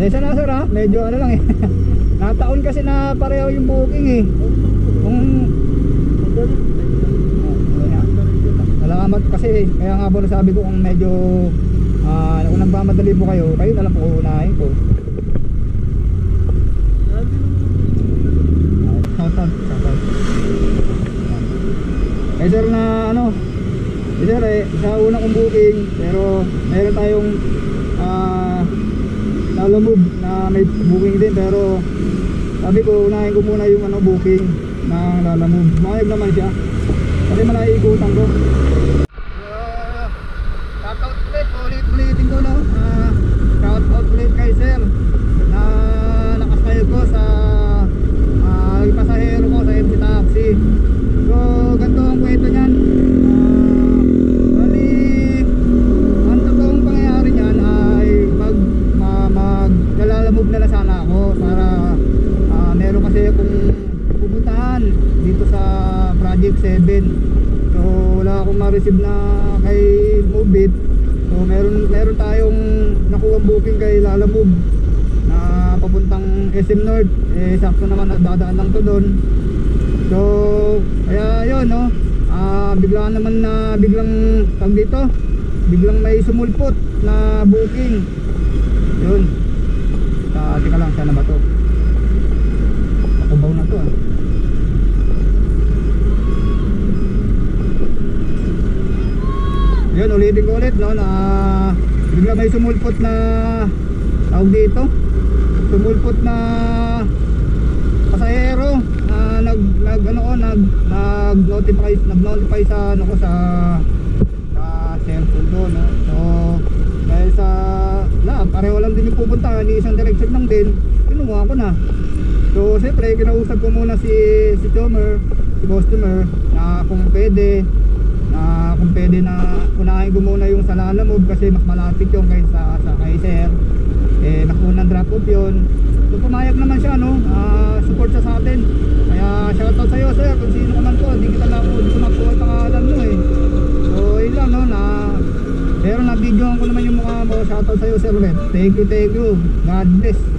Pasensya na sir ha, medyo ano lang eh. Nataon kasi na pareho yung booking eh. Kung salamat kasi kaya nga po nasabi ko kung medyo kung nagmamadali po kayo, kayo na lang po uunahin ko. Shoutout. Eh sir na ano, sir sa una kong booking, pero meron tayong Lala Move na may booking din, pero sabi ko unahin ko muna yung ano booking ng Lala Move. Mayag naman siya kasi malaiikutan ko. Shoutout ulit, ulitin ko no. Shoutout ulit kay sir na nakasayo ko sa pasahero ko sa MC Taxi. So ganito ang kwento niyan. Bali ang totoong pangyayari niyan ay maglalamove na lang sana ako para meron kasi akong pupuntahan dito sa Project 7. So wala akong ma-receive na kay Moveit. So meron tayong nakuha booking kay Lala Move na papuntang SM North. Eh sakto naman dadaan lang to doon. So kaya yun no, biglaan naman na biglang tag dito, biglang may sumulpot na booking. Yun. Tika lang, sana ba to? Pakubaw na to Yun, ulitin ko ulit no, na bigla may sumulpot na tawag dito, sumulpot na pasahero na nag-notify sa ano ko sa cellphone ko no. So dahil sa pareho lang din yung pupuntahan, isang direction lang din, kinuha ko na. So siyempre kinausap ko muna si Chomer, si customer, na kung pwede na unahin ko muna yung sa Lala Move kasi mas malapit yung kaysa sa kay sir. Eh nakunang drop off yun. So pumayag naman siya no, support siya sa atin. Kaya shoutout sa iyo sir, kung sino ka man po, hindi ko nakuha ang pangalan mo eh. So yun lang no, pero na videoan ko naman yung mukha mo. Shoutout sa iyo sir ulit. Thank you. God bless.